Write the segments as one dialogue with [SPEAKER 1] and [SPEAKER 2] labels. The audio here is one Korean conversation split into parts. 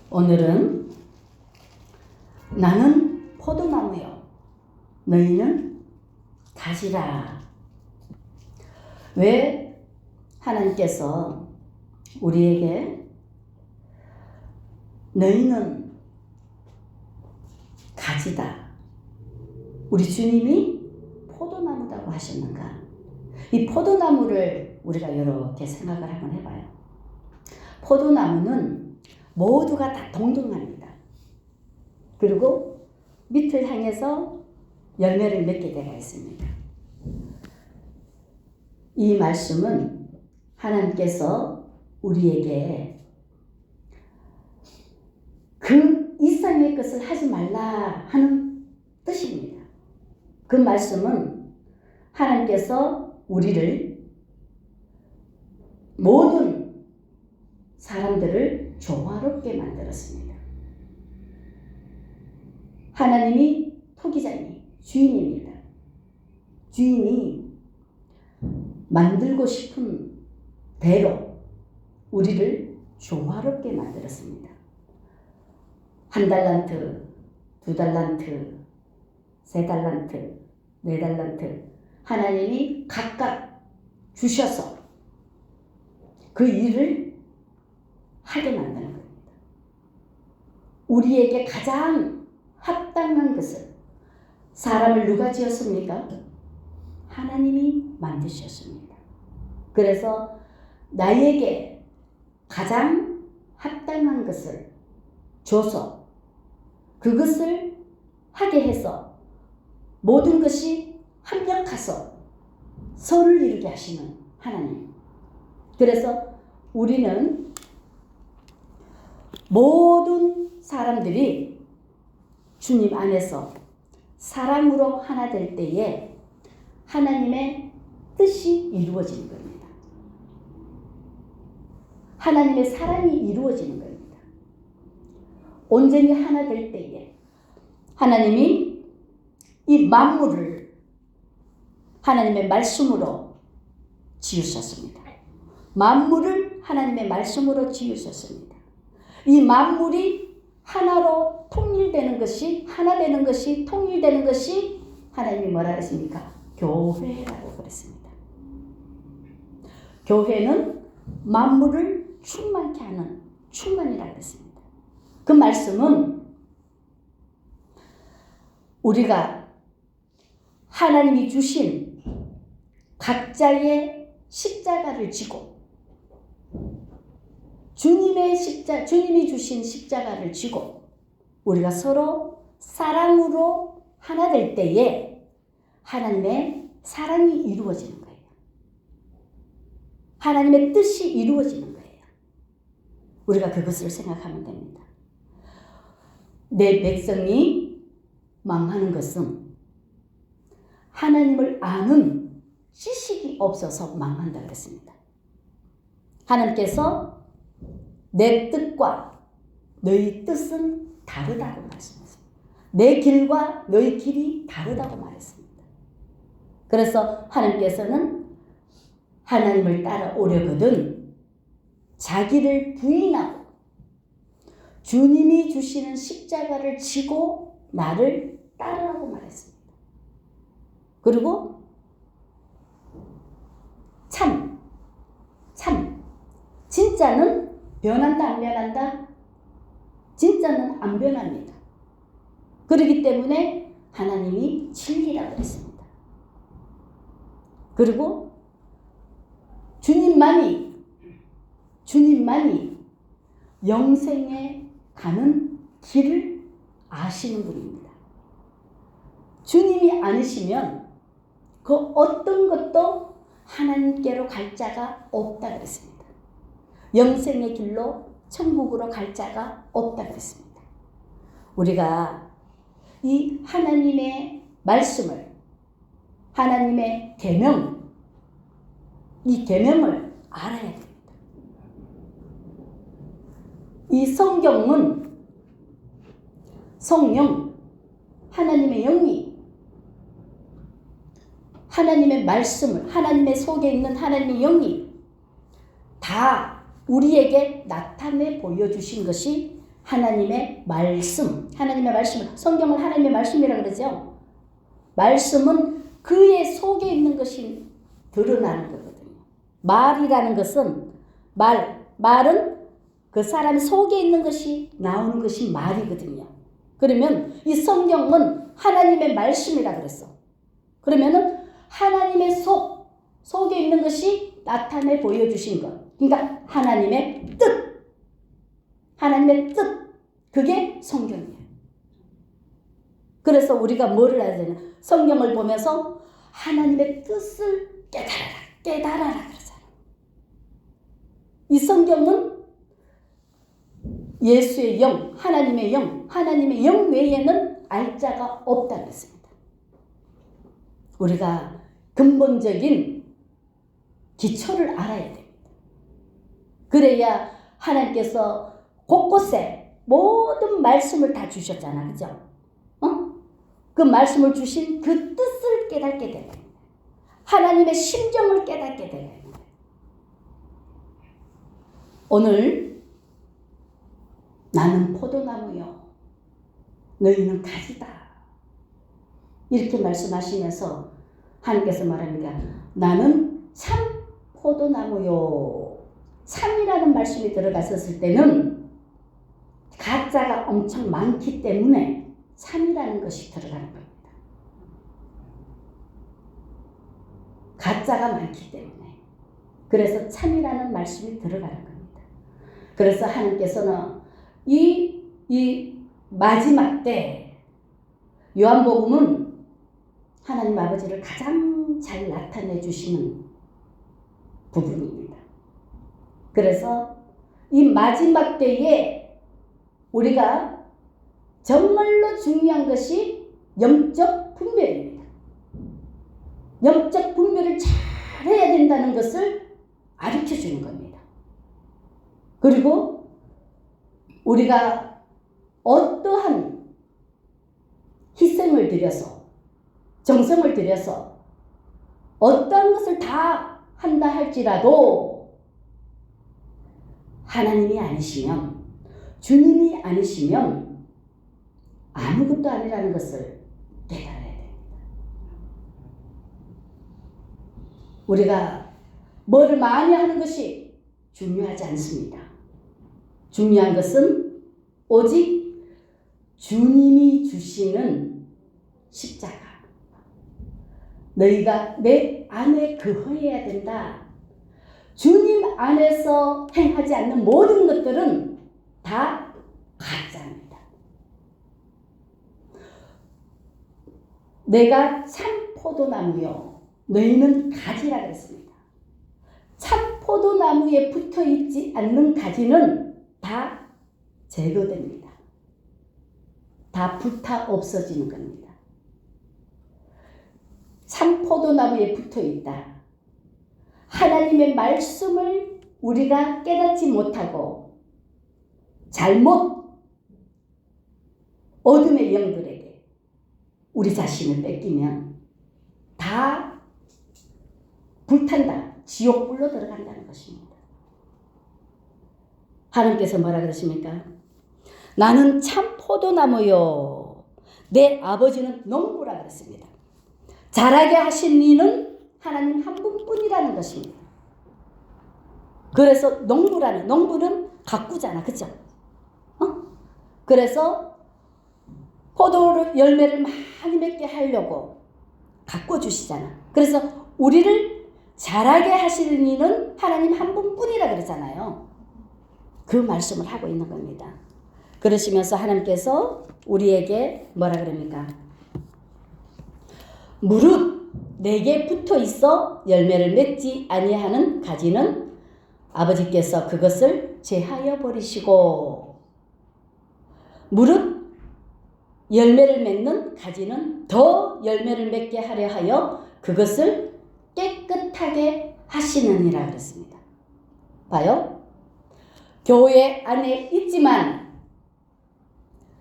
[SPEAKER 1] 오늘은 나는 포도나무요 너희는 가지라. 왜 하나님께서 우리에게 너희는 가지다, 우리 주님이 포도나무라고 하셨는가? 이 포도나무를 우리가 이렇게 생각을 한번 해봐요. 포도나무는 모두가 다 동등합니다. 그리고 밑을 향해서 열매를 맺게 되어 있습니다. 이 말씀은 하나님께서 우리에게 그 이상의 것을 하지 말라 하는 뜻입니다. 그 말씀은 하나님께서 우리를, 모든 사람들을 조화롭게 만들었습니다. 하나님이 토기장이 주인입니다. 주인이 만들고 싶은 대로 우리를 조화롭게 만들었습니다. 1달란트, 2달란트, 3달란트, 4달란트 하나님이 각각 주셔서 그 일을 하게 만드는 겁니다. 우리에게 가장 합당한 것을, 사람을 누가 지었습니까? 하나님이 만드셨습니다. 그래서 나에게 가장 합당한 것을 줘서 그것을 하게 해서 모든 것이 합력해서 선을 이루게 하시는 하나님. 그래서 우리는 모든 사람들이 주님 안에서 사랑으로 하나 될 때에 하나님의 뜻이 이루어지는 겁니다. 하나님의 사랑이 이루어지는 겁니다. 온전히 하나 될 때에 하나님이 이 만물을 하나님의 말씀으로 지으셨습니다. 만물을 하나님의 말씀으로 지으셨습니다. 이 만물이 하나로 통일되는 것이, 하나 되는 것이, 통일되는 것이 하나님이 뭐라 했습니까? 교회라고 그랬습니다. 교회는 만물을 충만케 하는 충만이라고 했습니다. 그 말씀은 우리가 하나님이 주신 각자의 십자가를 지고, 주님이 주신 십자가를 지고 우리가 서로 사랑으로 하나 될 때에 하나님의 사랑이 이루어지는 거예요. 하나님의 뜻이 이루어지는 거예요. 우리가 그것을 생각하면 됩니다. 내 백성이 망하는 것은 하나님을 아는 지식이 없어서 망한다 그랬습니다. 하나님께서 내 뜻과 너희 뜻은 다르다고 말씀하셨습니다. 내 길과 너희 길이 다르다고 말했습니다. 그래서 하나님께서는 하나님을 따라오려거든 자기를 부인하고 주님이 주시는 십자가를 지고 나를 따르라고 말했습니다. 그리고 참 진짜는 변한다 안 변한다? 진짜는 안 변합니다. 그렇기 때문에 하나님이 진리라고 했습니다. 그리고 주님만이 영생에 가는 길을 아시는 분입니다. 주님이 아니시면 그 어떤 것도 하나님께로 갈 자가 없다 그랬습니다. 영생의 길로 천국으로 갈 자가 없다 그랬습니다. 우리가 이 하나님의 말씀을, 하나님의 계명, 이 계명을 알아야 됩니다. 이 성경은 성령, 하나님의 영이 하나님의 말씀을, 하나님의 속에 있는 하나님의 영이 다 우리에게 나타내 보여주신 것이 하나님의 말씀, 하나님의 말씀, 성경을 하나님의 말씀이라고 그러죠. 말씀은 그의 속에 있는 것이 드러나는 거거든요. 말이라는 것은 말은 그 사람 속에 있는 것이 나오는 것이 말이거든요. 그러면 이 성경은 하나님의 말씀이라 그랬어. 그러면은 하나님의 속에 있는 것이 나타내 보여주신 것. 그러니까 하나님의 뜻. 그게 성경이에요. 그래서 우리가 뭐를 해야 되나? 성경을 보면서 하나님의 뜻을 깨달아라 그러잖아. 이 성경은 예수의 영, 하나님의 영 외에는 알 자가 없다고 했습니다. 우리가 근본적인 기초를 알아야 됩니다. 그래야 하나님께서 곳곳에 모든 말씀을 다 주셨잖아. 그죠? 그 말씀을 주신 그 뜻을 깨닫게 되는 거예요. 하나님의 심정을 깨닫게 되는 거예요. 오늘 나는 포도나무요, 너희는 가지다. 이렇게 말씀하시면서 하나님께서 말합니다. 나는 참 포도나무요. 참이라는 말씀이 들어갔었을 때는 가짜가 엄청 많기 때문에 참이라는 것이 들어가는 겁니다. 가짜가 많기 때문에. 그래서 참이라는 말씀이 들어가는 겁니다. 그래서 하나님께서는 이 마지막 때 요한복음은 하나님 아버지를 가장 잘 나타내 주시는 부분입니다. 그래서 이 마지막 때에 우리가 정말로 중요한 것이 영적 분별입니다. 영적 분별을 잘 해야 된다는 것을 가르쳐 주는 겁니다. 그리고 우리가 어떠한 희생을 들여서 정성을 들여서 어떤 것을 다 한다 할지라도 하나님이 아니시면, 주님이 아니시면 아무것도 아니라는 것을 깨달아야 됩니다. 우리가 뭐를 많이 하는 것이 중요하지 않습니다. 중요한 것은 오직 주님이 주시는 십자가. 너희가 내 안에 거해야 된다. 주님 안에서 행하지 않는 모든 것들은 다 가짜입니다. 내가 참 포도나무요, 너희는 가지라 그랬습니다. 참 포도나무에 붙어 있지 않는 가지는 다 제거됩니다. 다 불타 없어지는 겁니다. 참 포도나무에 붙어 있다. 하나님의 말씀을 우리가 깨닫지 못하고 잘못 어둠의 영들에게 우리 자신을 뺏기면 다 불탄다. 지옥불로 들어간다는 것입니다. 하나님께서 뭐라 그러십니까? 나는 참 포도나무요, 내 아버지는 농부라 그랬습니다. 자라게 하신 이는 하나님 한 분뿐이라는 것입니다. 그래서 농부는 가꾸잖아. 그죠? 그래서 포도 열매를 많이 맺게 하려고 가꿔주시잖아. 그래서 우리를 자라게 하시는 이는 하나님 한 분뿐이라 그러잖아요. 그 말씀을 하고 있는 겁니다. 그러시면서 하나님께서 우리에게 뭐라 그럽니까? 무릇 내게 붙어 있어 열매를 맺지 아니하는 가지는 아버지께서 그것을 제하여 버리시고, 무릇 열매를 맺는 가지는 더 열매를 맺게 하려 하여 그것을 깨끗하게 하시느니라 그랬습니다. 봐요. 교회 안에 있지만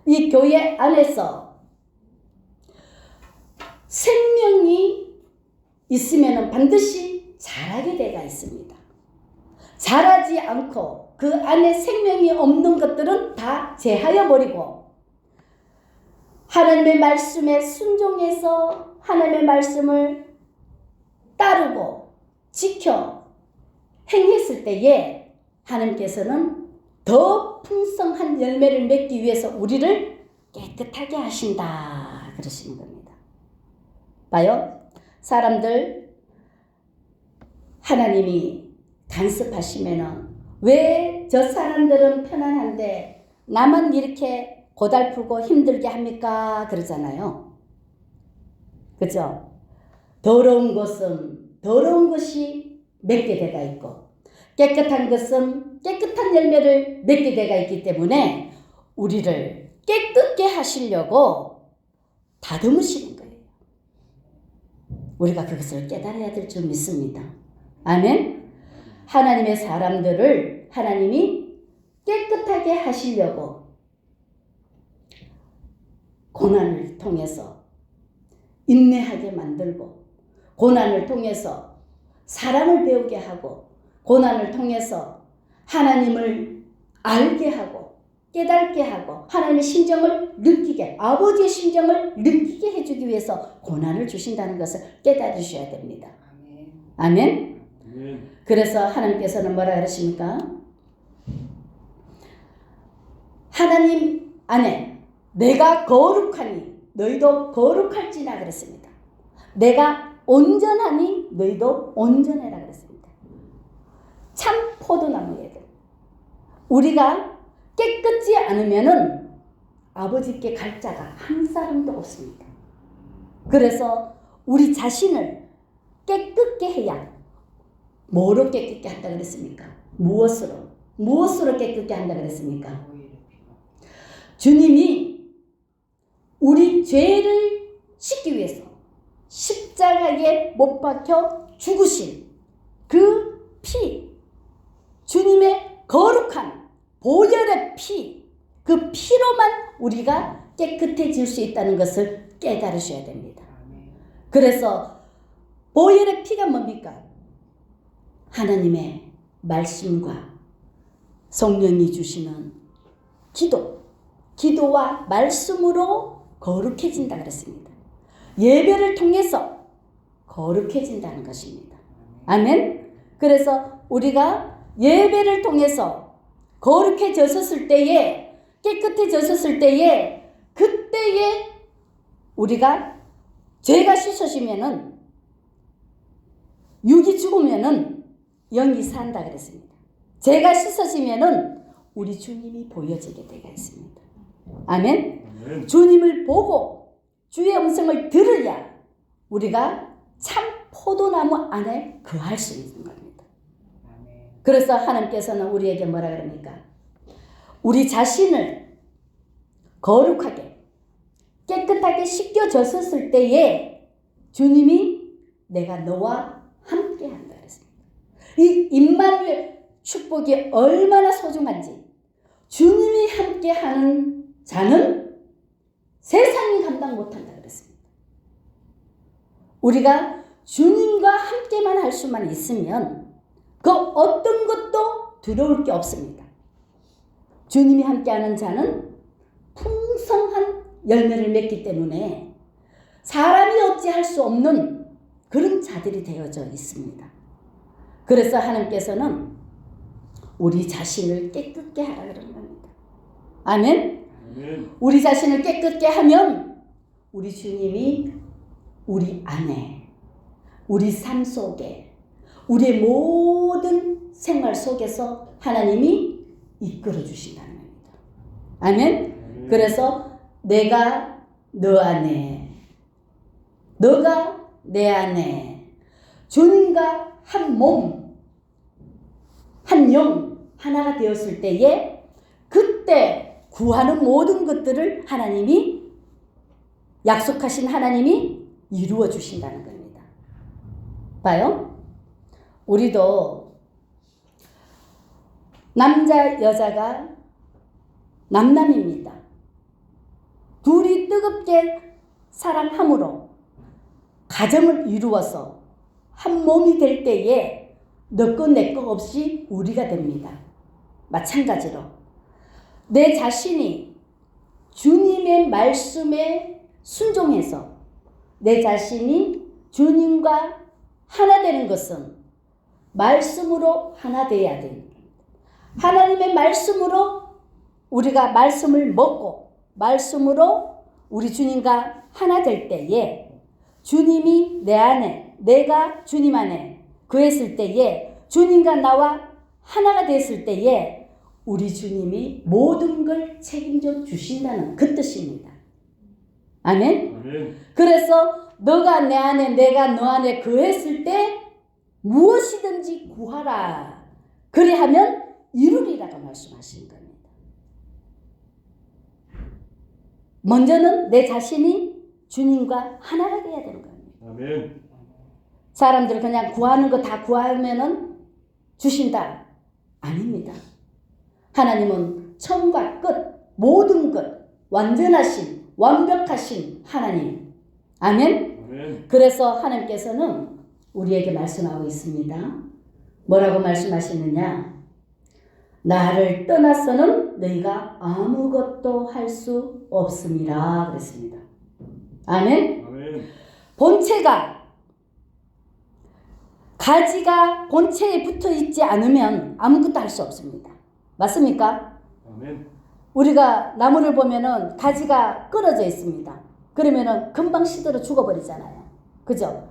[SPEAKER 1] 이 교회 안에서 생명이 있으면 반드시 자라게 되어 있습니다. 자라지 않고 그 안에 생명이 없는 것들은 다 제하여 버리고 하나님의 말씀에 순종해서 하나님의 말씀을 따르고 지켜 행했을 때에 하나님께서는 더 풍성한 열매를 맺기 위해서 우리를 깨끗하게 하신다 그러시는 겁니다. 봐요. 사람들 하나님이 간섭하시면은 왜 저 사람들은 편안한데 나만 이렇게 고달프고 힘들게 합니까? 그러잖아요. 그죠? 더러운 것은 더러운 것이 맺게 되가 있고 깨끗한 것은 깨끗한 열매를 맺게 되가 있기 때문에 우리를 깨끗게 하시려고 다듬으시는 거예요. 우리가 그것을 깨달아야 될 줄 믿습니다. 아멘. 하나님의 사람들을 하나님이 깨끗하게 하시려고 고난을 통해서 인내하게 만들고 고난을 통해서 사랑을 배우게 하고 고난을 통해서 하나님을 알게 하고 깨닫게 하고 하나님의 심정을 느끼게 아버지의 심정을 느끼게 해주기 위해서 고난을 주신다는 것을 깨달으셔야 됩니다. 아멘. 그래서 하나님께서는 뭐라 그러십니까? 하나님 안에 내가 거룩하니 너희도 거룩할지나 그랬습니다. 내가 온전하니 너희도 온전해라 그랬습니다. 참 포도나무에들 우리가 깨끗지 않으면은 아버지께 갈 자가 한 사람도 없습니다. 그래서 우리 자신을 깨끗게 해야 뭐로 깨끗게 한다 그랬습니까? 무엇으로 깨끗게 한다 그랬습니까? 주님이 우리 죄를 씻기 위해서 십자가에 못 박혀 죽으신 그 피, 주님의 거룩한 보혈의 피, 그 피로만 우리가 깨끗해질 수 있다는 것을 깨달으셔야 됩니다. 그래서 보혈의 피가 뭡니까? 하나님의 말씀과 성령이 주시는 기도와 말씀으로 거룩해진다 그랬습니다. 예배를 통해서 거룩해진다는 것입니다. 아멘. 그래서 우리가 예배를 통해서 거룩해졌을 때에 깨끗해졌을 때에 그때에 우리가 죄가 씻어지면은 육이 죽으면은 영이 산다 그랬습니다. 죄가 씻어지면은 우리 주님이 보여지게 되어 있습니다. 아멘. 주님을 보고 주의 음성을 들으야 우리가 참 포도나무 안에 거할 수 있는 겁니다. 그래서 하나님께서는 우리에게 뭐라 그럽니까? 우리 자신을 거룩하게 깨끗하게 씻겨졌을 때에 주님이 내가 너와 함께 한다 그랬습니다. 이 임마누엘 축복이 얼마나 소중한지 주님이 함께 하는 자는 세상이 감당 못한다 그랬습니다. 우리가 주님과 함께만 할 수만 있으면 그 어떤 것도 두려울 게 없습니다. 주님이 함께하는 자는 풍성한 열매를 맺기 때문에 사람이 어찌할 수 없는 그런 자들이 되어져 있습니다. 그래서 하나님께서는 우리 자신을 깨끗게 하라 그런 겁니다. 아멘. 우리 자신을 깨끗게 하면 우리 주님이 우리 안에 우리 삶 속에 우리의 모든 생활 속에서 하나님이 이끌어 주신다는 겁니다. 아멘. 그래서 내가 너 안에 너가 내 안에 주님과 한 몸, 한 영 하나가 되었을 때에 그때 구하는 모든 것들을 하나님이 약속하신 하나님이 이루어 주신다는 겁니다. 봐요. 우리도 남자 여자가 남남입니다. 둘이 뜨겁게 사랑함으로 가정을 이루어서 한 몸이 될 때에 너 거 내 거 없이 우리가 됩니다. 마찬가지로 내 자신이 주님의 말씀에 순종해서 내 자신이 주님과 하나 되는 것은 말씀으로 하나 되어야 됩니다. 하나님의 말씀으로 우리가 말씀을 먹고 말씀으로 우리 주님과 하나 될 때에 주님이 내 안에 내가 주님 안에 거했을 때에 주님과 나와 하나가 됐을 때에 우리 주님이 모든 걸 책임져 주신다는 그 뜻입니다. 아멘?
[SPEAKER 2] 아멘.
[SPEAKER 1] 그래서 너가 내 안에 내가 너 안에 거했을 때 무엇이든지 구하라. 그리하면 이루리라고 말씀하시는 겁니다. 먼저는 내 자신이 주님과 하나가 되어야 되는 겁니다.
[SPEAKER 2] 아멘.
[SPEAKER 1] 사람들 그냥 구하는 거 다 구하면은 주신다. 아닙니다. 하나님은 처음과 끝, 모든 것, 완전하신, 완벽하신 하나님. 아멘?
[SPEAKER 2] 아멘.
[SPEAKER 1] 그래서 하나님께서는 우리에게 말씀하고 있습니다. 뭐라고 말씀하시느냐? 나를 떠나서는 너희가 아무것도 할 수 없음이라 그랬습니다. 아멘?
[SPEAKER 2] 아멘.
[SPEAKER 1] 가지가 본체에 붙어 있지 않으면 아무것도 할 수 없습니다. 맞습니까?
[SPEAKER 2] 아멘.
[SPEAKER 1] 우리가 나무를 보면은 가지가 끊어져 있습니다. 그러면은 금방 시들어 죽어버리잖아요. 그죠?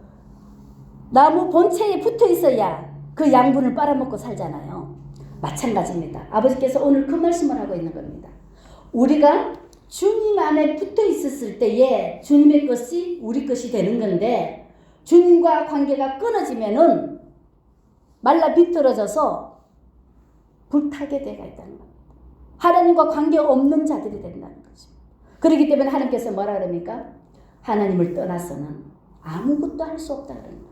[SPEAKER 1] 나무 본체에 붙어 있어야 그 양분을 빨아먹고 살잖아요. 마찬가지입니다. 아버지께서 오늘 그 말씀을 하고 있는 겁니다. 우리가 주님 안에 붙어 있었을 때에 주님의 것이 우리 것이 되는 건데 주님과 관계가 끊어지면은 말라 비틀어져서 불타게 되가 있다는 겁니다. 하나님과 관계 없는 자들이 된다는 거죠. 그렇기 때문에 하나님께서 뭐라 그럽니까? 하나님을 떠나서는 아무것도 할 수 없다 그러는 겁니다.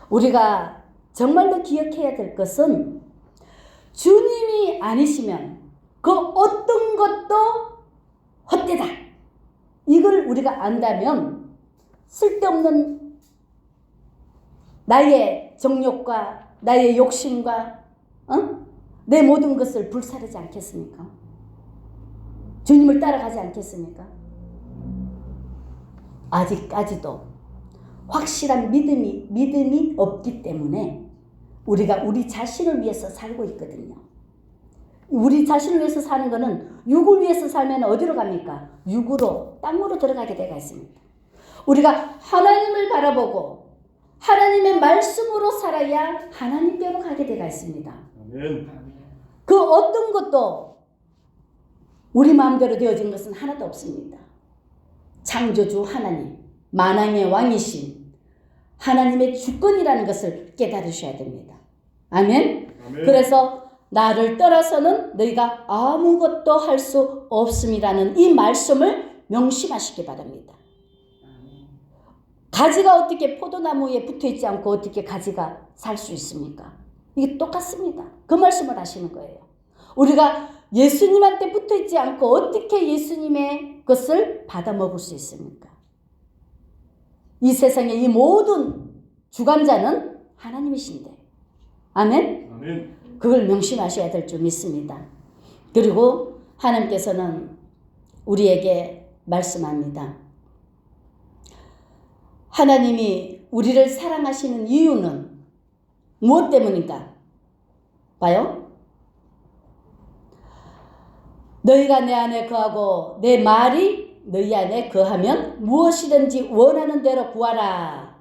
[SPEAKER 1] 우리가 정말로 기억해야 될 것은 주님이 아니시면 그 어떤 것도 헛되다. 이걸 우리가 안다면 쓸데없는 나의 정욕과 나의 욕심과 내 모든 것을 불사르지 않겠습니까? 주님을 따라가지 않겠습니까? 아직까지도 확실한 믿음이 없기 때문에 우리가 우리 자신을 위해서 살고 있거든요. 우리 자신을 위해서 사는 것은 육을 위해서 살면 어디로 갑니까? 육으로, 땅으로 들어가게 되어 있습니다. 우리가 하나님을 바라보고 하나님의 말씀으로 살아야 하나님께로 가게 되어 있습니다.
[SPEAKER 2] 아멘.
[SPEAKER 1] 그 어떤 것도 우리 마음대로 되어진 것은 하나도 없습니다. 창조주 하나님, 만왕의 왕이신 하나님의 주권이라는 것을 깨달으셔야 됩니다. 아멘?
[SPEAKER 2] 아멘.
[SPEAKER 1] 그래서 나를 떠나서는 너희가 아무것도 할 수 없음이라는 이 말씀을 명심하시기 바랍니다. 가지가 어떻게 포도나무에 붙어있지 않고 어떻게 가지가 살 수 있습니까? 이게 똑같습니다. 그 말씀을 하시는 거예요. 우리가 예수님한테 붙어있지 않고 어떻게 예수님의 것을 받아먹을 수 있습니까? 이 세상의 이 모든 주관자는 하나님이신데. 아멘?
[SPEAKER 2] 아멘.
[SPEAKER 1] 그걸 명심하셔야 될 줄 믿습니다. 그리고 하나님께서는 우리에게 말씀합니다. 하나님이 우리를 사랑하시는 이유는 무엇 때문인가? 봐요. 너희가 내 안에 거하고 내 말이 너희 안에 거하면 무엇이든지 원하는 대로 구하라.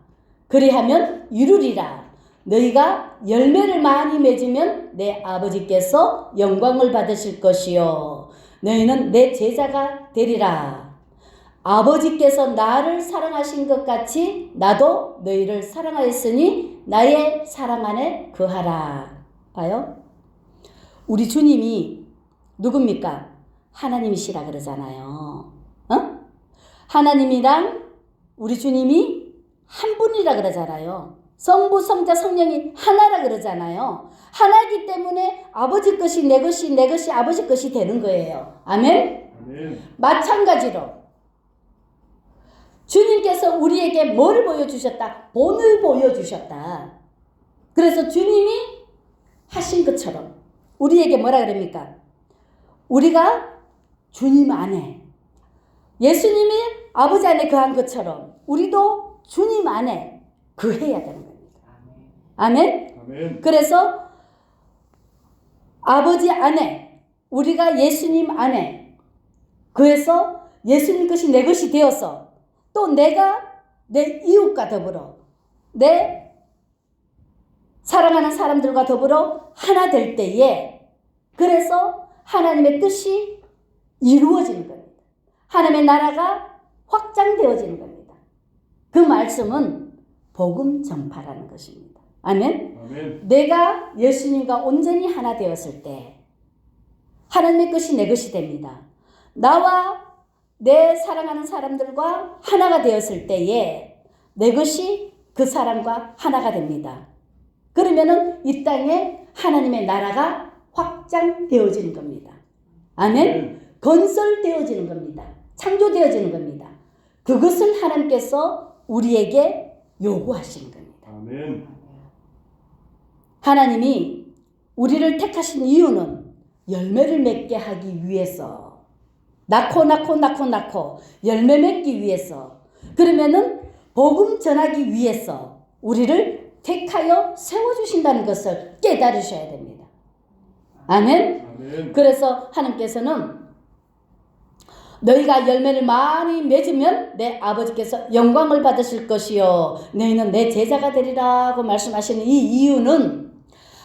[SPEAKER 1] 그리하면 이루리라. 너희가 열매를 많이 맺으면 내 아버지께서 영광을 받으실 것이요 너희는 내 제자가 되리라. 아버지께서 나를 사랑하신 것 같이 나도 너희를 사랑하였으니 나의 사랑 안에 거하라. 봐요? 우리 주님이 누굽니까? 하나님이시라 그러잖아요. 하나님이랑 우리 주님이 한 분이라 그러잖아요. 성부, 성자, 성령이 하나라 그러잖아요. 하나이기 때문에 아버지 것이 내 것이, 내 것이 아버지 것이 되는 거예요. 아멘?
[SPEAKER 2] 아멘.
[SPEAKER 1] 마찬가지로 주님께서 우리에게 뭘 보여주셨다? 본을 보여주셨다. 그래서 주님이 하신 것처럼 우리에게 뭐라 그럽니까? 우리가 주님 안에, 예수님이 아버지 안에 거한 것처럼 우리도 주님 안에 거해야 되는 겁니다. 아멘?
[SPEAKER 2] 아멘.
[SPEAKER 1] 그래서 아버지 안에, 우리가 예수님 안에, 그래서 예수님 것이 내 것이 되어서 또 내가 내 이웃과 더불어 내 사랑하는 사람들과 더불어 하나 될 때에, 그래서 하나님의 뜻이 이루어지는 겁니다. 하나님의 나라가 확장되어지는 겁니다. 그 말씀은 복음 전파라는 것입니다. 아멘?
[SPEAKER 2] 아멘.
[SPEAKER 1] 내가 예수님과 온전히 하나 되었을 때 하나님의 것이 내 것이 됩니다. 나와 내 사랑하는 사람들과 하나가 되었을 때에 내 것이 그 사람과 하나가 됩니다. 그러면은 이 땅에 하나님의 나라가 확장되어지는 겁니다. 아멘? 건설되어지는 겁니다. 창조되어지는 겁니다. 그것을 하나님께서 우리에게 요구하시는 겁니다.
[SPEAKER 2] 아멘.
[SPEAKER 1] 하나님이 우리를 택하신 이유는 열매를 맺게 하기 위해서, 낳고 열매 맺기 위해서, 그러면은 복음 전하기 위해서 우리를 택하여 세워주신다는 것을 깨달으셔야 됩니다. 아멘?
[SPEAKER 2] 아멘.
[SPEAKER 1] 그래서 하나님께서는 너희가 열매를 많이 맺으면 내 아버지께서 영광을 받으실 것이요 너희는 내 제자가 되리라고 말씀하시는 이 이유는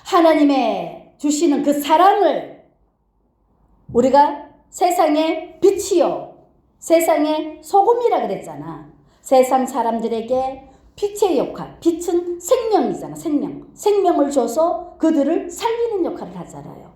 [SPEAKER 1] 하나님의 주시는 그 사랑을 우리가 세상의 빛이요 세상의 소금이라 그랬잖아. 세상 사람들에게 빛의 역할, 빛은 생명이잖아. 생명을 줘서 그들을 살리는 역할을 하잖아요.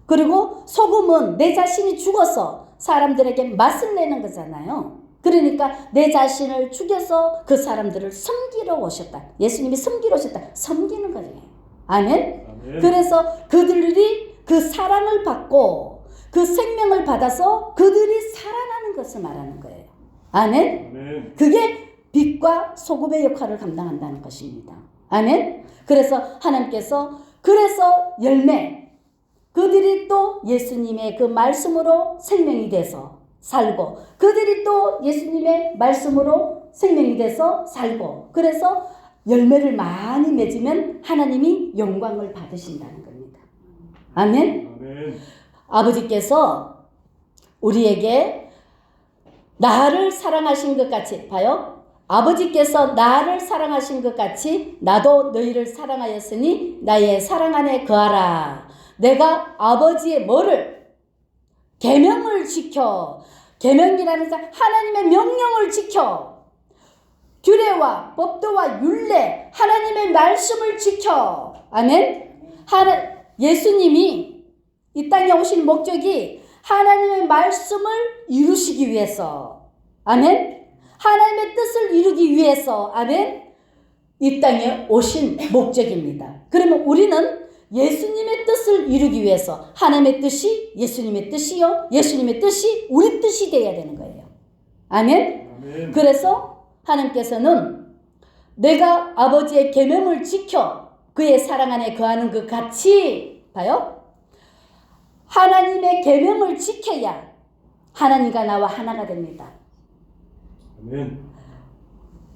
[SPEAKER 1] 그리고 소금은 내 자신이 죽어서 사람들에게 맛을 내는 거잖아요. 그러니까 내 자신을 죽여서 그 사람들을 섬기러 오셨다. 예수님이 섬기러 오셨다. 섬기는 거예요. 아멘?
[SPEAKER 2] 아멘.
[SPEAKER 1] 그래서 그들이 그 사랑을 받고 그 생명을 받아서 그들이 살아나는 것을 말하는 거예요. 아멘?
[SPEAKER 2] 아멘.
[SPEAKER 1] 그게 빛과 소금의 역할을 감당한다는 것입니다. 아멘? 그래서 하나님께서 그래서 열매, 그들이 또 예수님의 그 말씀으로 생명이 돼서 살고 그들이 또 예수님의 말씀으로 생명이 돼서 살고 그래서 열매를 많이 맺으면 하나님이 영광을 받으신다는 겁니다. 아멘?
[SPEAKER 2] 아멘.
[SPEAKER 1] 아버지께서 우리에게 나를 사랑하신 것 같이 봐요. 아버지께서 나를 사랑하신 것 같이 나도 너희를 사랑하였으니 나의 사랑 안에 거하라. 내가 아버지의 뭐를? 계명을 지켜. 계명이라는 하나님의 명령을 지켜. 규례와 법도와 율례 하나님의 말씀을 지켜. 아멘. 예수님이 이 땅에 오신 목적이 하나님의 말씀을 이루시기 위해서. 아멘. 하나님의 뜻을 이루기 위해서. 아멘. 이 땅에 오신 목적입니다. 그러면 우리는 예수님의 뜻을 이루기 위해서 하나님의 뜻이 예수님의 뜻이요 예수님의 뜻이 우리 뜻이 되어야 되는 거예요. 아멘.
[SPEAKER 2] 아멘.
[SPEAKER 1] 그래서 하나님께서는 내가 아버지의 계명을 지켜 그의 사랑 안에 거하는 것 같이 봐요. 하나님의 계명을 지켜야 하나님과 나와 하나가 됩니다.
[SPEAKER 2] 아멘.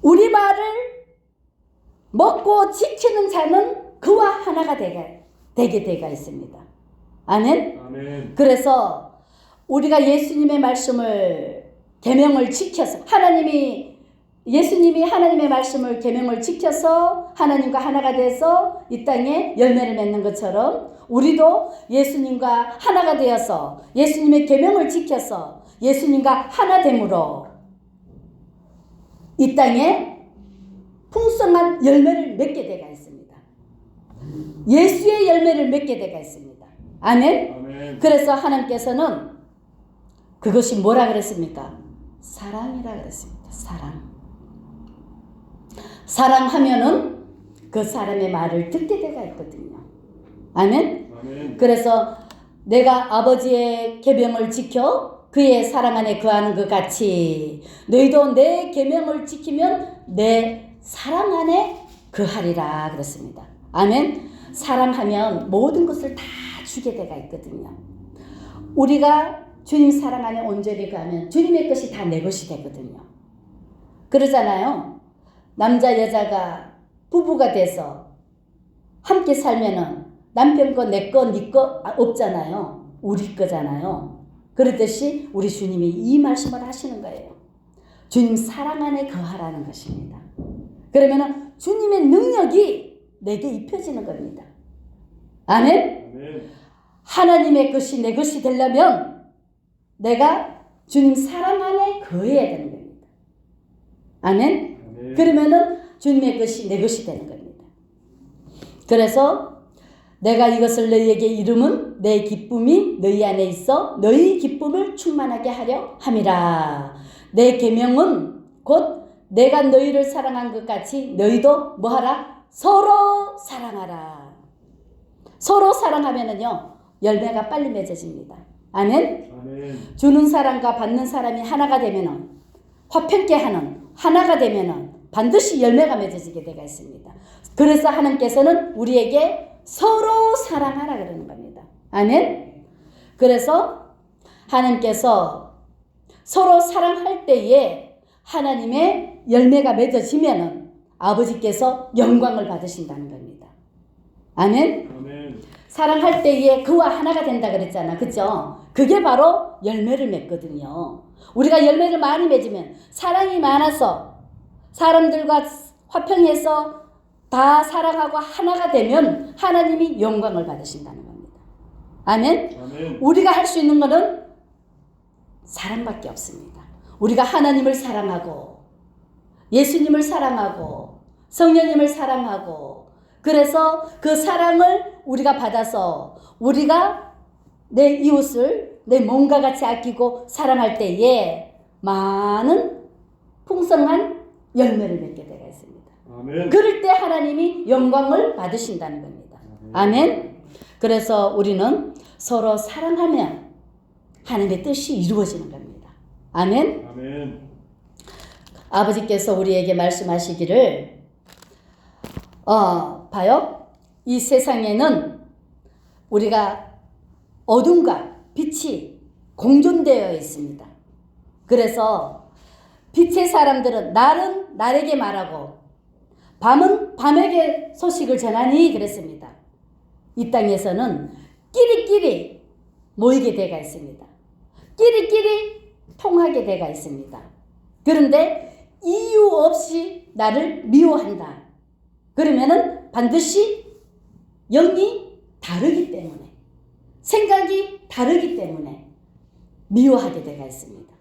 [SPEAKER 1] 우리 말을 먹고 지키는 자는 그와 하나가 되게 되가 있습니다. 아멘.
[SPEAKER 2] 아멘.
[SPEAKER 1] 그래서 우리가 예수님의 말씀을 계명을 지켜서 예수님이 하나님의 말씀을 계명을 지켜서 하나님과 하나가 돼서 이 땅에 열매를 맺는 것처럼 우리도 예수님과 하나가 되어서 예수님의 계명을 지켜서 예수님과 하나됨으로 이 땅에 풍성한 열매를 맺게 되가 있습니다. 예수의 열매를 맺게 되가 있습니다. 아멘.
[SPEAKER 2] 아멘.
[SPEAKER 1] 그래서 하나님께서는 그것이 뭐라 그랬습니까? 사랑이라 그랬습니다. 사랑하면은 그 사람의 말을 듣게 되가 있거든요. 아멘.
[SPEAKER 2] 아멘.
[SPEAKER 1] 그래서 내가 아버지의 계명을 지켜 그의 사랑 안에 거하는 것 같이 너희도 내 계명을 지키면 내 사랑 안에 거하리라 그랬습니다. 아멘. 사랑하면 모든 것을 다 주게 돼가 있거든요. 우리가 주님 사랑 안에 온전히 가면 주님의 것이 다 내 것이 되거든요. 그러잖아요. 남자 여자가 부부가 돼서 함께 살면은 남편 거, 내 거, 네 거 없잖아요. 우리 거잖아요. 그렇듯이 우리 주님이 이 말씀을 하시는 거예요. 주님 사랑 안에 거하라는 것입니다. 그러면은 주님의 능력이 내게 입혀지는 겁니다. 아멘?
[SPEAKER 2] 아멘.
[SPEAKER 1] 하나님의 것이 내 것이 되려면 내가 주님 사랑 안에 거해야 되는 겁니다. 아멘?
[SPEAKER 2] 아멘.
[SPEAKER 1] 그러면은 주님의 것이 내 것이 되는 겁니다. 그래서 내가 이것을 너희에게 이름은 내 기쁨이 너희 안에 있어 너희 기쁨을 충만하게 하려 함이라. 내 계명은 곧 내가 너희를 사랑한 것 같이 너희도 뭐하라? 서로 사랑하라. 서로 사랑하면은요 열매가 빨리 맺어집니다. 아멘?
[SPEAKER 2] 아멘.
[SPEAKER 1] 주는 사람과 받는 사람이 하나가 되면은 화평케 하는 하나가 되면은 반드시 열매가 맺어지게 되어 있습니다. 그래서 하나님께서는 우리에게 서로 사랑하라 그러는 겁니다. 아멘? 그래서 하나님께서 서로 사랑할 때에 하나님의 열매가 맺어지면은 아버지께서 영광을 받으신다는 겁니다. 아멘?
[SPEAKER 2] 아멘.
[SPEAKER 1] 사랑할 때에 그와 하나가 된다 그랬잖아. 그죠? 그게 바로 열매를 맺거든요. 우리가 열매를 많이 맺으면 사랑이 많아서 사람들과 화평해서 다 사랑하고 하나가 되면 하나님이 영광을 받으신다는 겁니다. 아멘?
[SPEAKER 2] 아멘.
[SPEAKER 1] 우리가 할 수 있는 것은 사랑밖에 없습니다. 우리가 하나님을 사랑하고 예수님을 사랑하고 성령님을 사랑하고 그래서 그 사랑을 우리가 받아서 우리가 내 이웃을 내 몸과 같이 아끼고 사랑할 때에 많은 풍성한 열매를 맺게 되어 있습니다.
[SPEAKER 2] 아멘.
[SPEAKER 1] 그럴 때 하나님이 영광을 받으신다는 겁니다. 아멘. 그래서 우리는 서로 사랑하면 하나님의 뜻이 이루어지는 겁니다. 아멘.
[SPEAKER 2] 아멘.
[SPEAKER 1] 아버지께서 우리에게 말씀하시기를 봐요. 이 세상에는 우리가 어둠과 빛이 공존되어 있습니다. 그래서 빛의 사람들은 날은 날에게 말하고 밤은 밤에게 소식을 전하니 그랬습니다. 이 땅에서는 끼리끼리 모이게 돼가 있습니다. 끼리끼리 통하게 돼가 있습니다. 그런데 이유 없이 나를 미워한다. 그러면은 반드시 영이 다르기 때문에 생각이 다르기 때문에 미워하게 돼가 있습니다.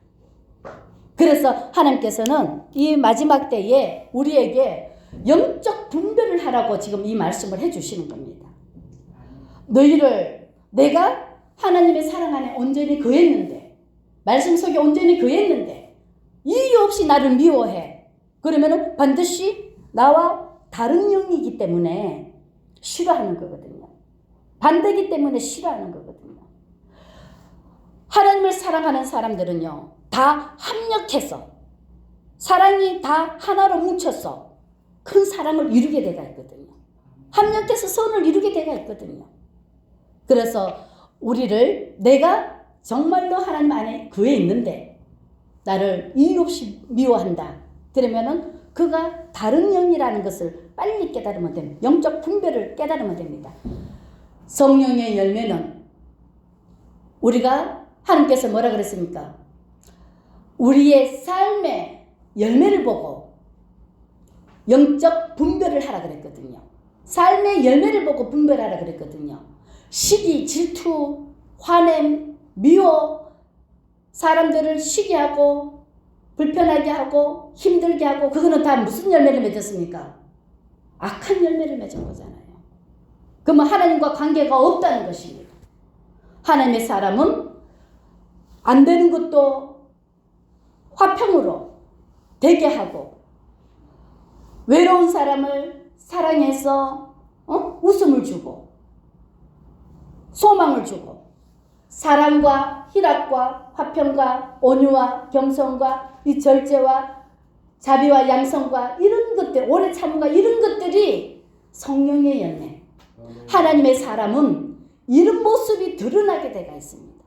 [SPEAKER 1] 그래서 하나님께서는 이 마지막 때에 우리에게 영적 분별을 하라고 지금 이 말씀을 해주시는 겁니다. 너희를 내가 하나님의 사랑 안에 온전히 거했는데 말씀 속에 온전히 거했는데 이유 없이 나를 미워해. 그러면은 반드시 나와 다른 영이기 때문에 싫어하는 거거든요. 반대이기 때문에 싫어하는 거거든요. 하나님을 사랑하는 사람들은요 다 합력해서 사랑이 다 하나로 뭉쳐서 큰 사랑을 이루게 되가 있거든요. 합력해서 선을 이루게 되가 있거든요. 그래서 우리를 내가 정말로 하나님 안에 그에 있는데 나를 이유 없이 미워한다. 그러면은 그가 다른 영이라는 것을 빨리 깨달으면 됩니다. 영적 분별을 깨달으면 됩니다. 성령의 열매는 우리가 하나님께서 뭐라 그랬습니까? 우리의 삶의 열매를 보고 영적 분별을 하라 그랬거든요. 삶의 열매를 보고 분별하라 그랬거든요. 시기, 질투, 화냄, 미워, 사람들을 시기 하고 불편하게 하고 힘들게 하고 그거는 다 무슨 열매를 맺었습니까? 악한 열매를 맺은 거잖아요. 그러면 하나님과 관계가 없다는 것입니다. 하나님의 사람은 안 되는 것도 화평으로 되게 하고 외로운 사람을 사랑해서 웃음을 주고 소망을 주고 사랑과 희락과 화평과 온유와 겸손과 이 절제와 자비와 양성과 이런 것들 오래 참음과 이런 것들이 성령의 열매. 하나님의 사람은 이런 모습이 드러나게 되어 있습니다.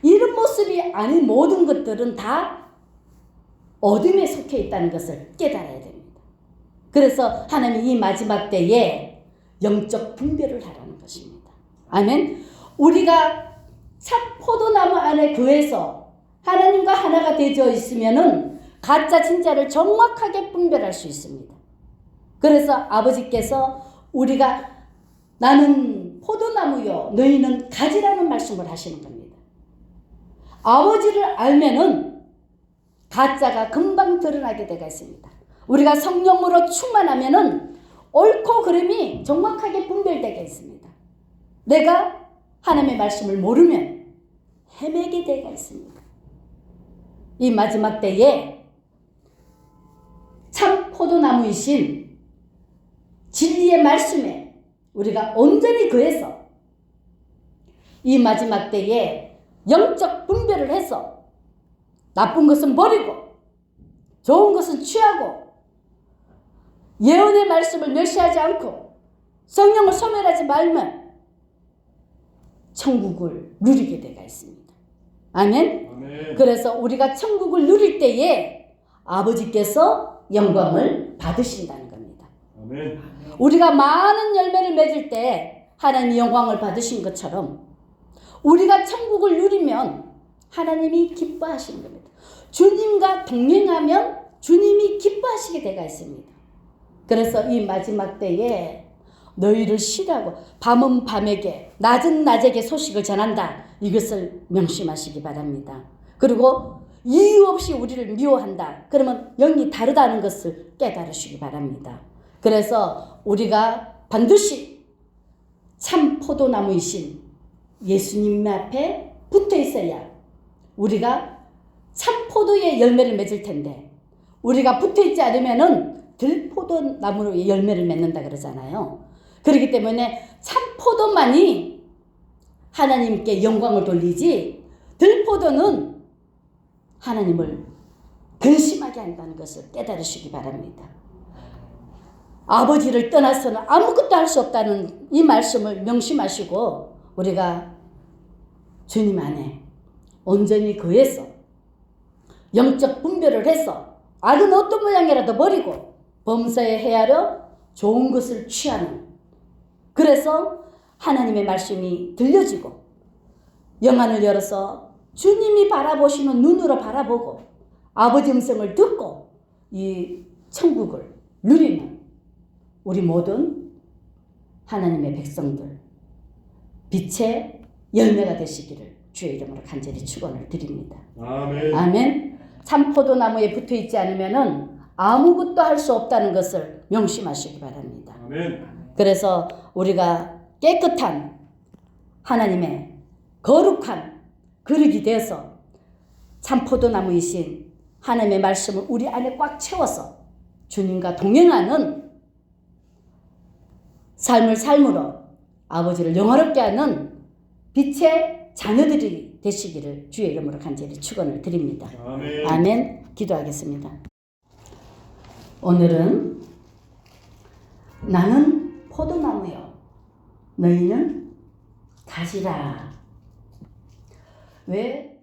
[SPEAKER 1] 이런 모습이 아닌 모든 것들은 다 어둠에 속해 있다는 것을 깨달아야 됩니다. 그래서 하나님이 이 마지막 때에 영적 분별을 하라는 것입니다. 아멘. 우리가 참 포도나무 안에 거해서 하나님과 하나가 되어 있으면은 가짜 진짜를 정확하게 분별할 수 있습니다. 그래서 아버지께서 우리가 나는 포도나무요 너희는 가지라는 말씀을 하시는 겁니다. 아버지를 알면은 가짜가 금방 드러나게 되어 있습니다. 우리가 성령으로 충만하면은 옳고 그름이 정확하게 분별되게 있습니다. 내가 하나님의 말씀을 모르면 헤매게 되어 있습니다. 이 마지막 때에 참 포도나무이신 진리의 말씀에 우리가 온전히 거해서 이 마지막 때에 영적 분별을 해서 나쁜 것은 버리고 좋은 것은 취하고 예언의 말씀을 멸시하지 않고 성령을 소멸하지 말면 천국을 누리게 되어 있습니다. 아멘.
[SPEAKER 2] 아멘.
[SPEAKER 1] 그래서 우리가 천국을 누릴 때에 아버지께서 영광을 받으신다는 겁니다.
[SPEAKER 2] 아멘.
[SPEAKER 1] 우리가 많은 열매를 맺을 때 하나님이 영광을 받으신 것처럼 우리가 천국을 누리면 하나님이 기뻐하시는 겁니다. 주님과 동행하면 주님이 기뻐하시게 되어 있습니다. 그래서 이 마지막 때에 너희를 쉬라고 밤은 밤에게 낮은 낮에게 소식을 전한다. 이것을 명심하시기 바랍니다. 그리고 이유 없이 우리를 미워한다. 그러면 영이 다르다는 것을 깨달으시기 바랍니다. 그래서 우리가 반드시 참 포도나무이신 예수님 앞에 붙어 있어야 우리가 참 포도의 열매를 맺을 텐데 우리가 붙어 있지 않으면은 들포도나무로 열매를 맺는다 그러잖아요. 그렇기 때문에 참 포도만이 하나님께 영광을 돌리지 들포도는 하나님을 근심하게 한다는 것을 깨달으시기 바랍니다. 아버지를 떠나서는 아무것도 할 수 없다는 이 말씀을 명심하시고 우리가 주님 안에 온전히 거해서 영적 분별을 해서 악은 어떤 모양이라도 버리고 범사에 헤아려 좋은 것을 취하는, 그래서 하나님의 말씀이 들려지고 영안을 열어서 주님이 바라보시는 눈으로 바라보고 아버지 음성을 듣고 이 천국을 누리는 우리 모든 하나님의 백성들 빛의 열매가 되시기를 주의 이름으로 간절히 축원을 드립니다.
[SPEAKER 2] 아멘.
[SPEAKER 1] 아멘. 참 포도나무에 붙어 있지 않으면은 아무것도 할 수 없다는 것을 명심하시기 바랍니다.
[SPEAKER 2] 아멘.
[SPEAKER 1] 그래서 우리가 깨끗한 하나님의 거룩한 그릇이 되어서 참 포도나무이신 하나님의 말씀을 우리 안에 꽉 채워서 주님과 동행하는 삶을 삶으로 아버지를 영화롭게 하는 빛의 자녀들이 되시기를 주의 이름으로 간절히 축원을 드립니다.
[SPEAKER 2] 아멘.
[SPEAKER 1] 아멘. 기도하겠습니다. 오늘은 나는 포도나무요 너희는 가지라. 왜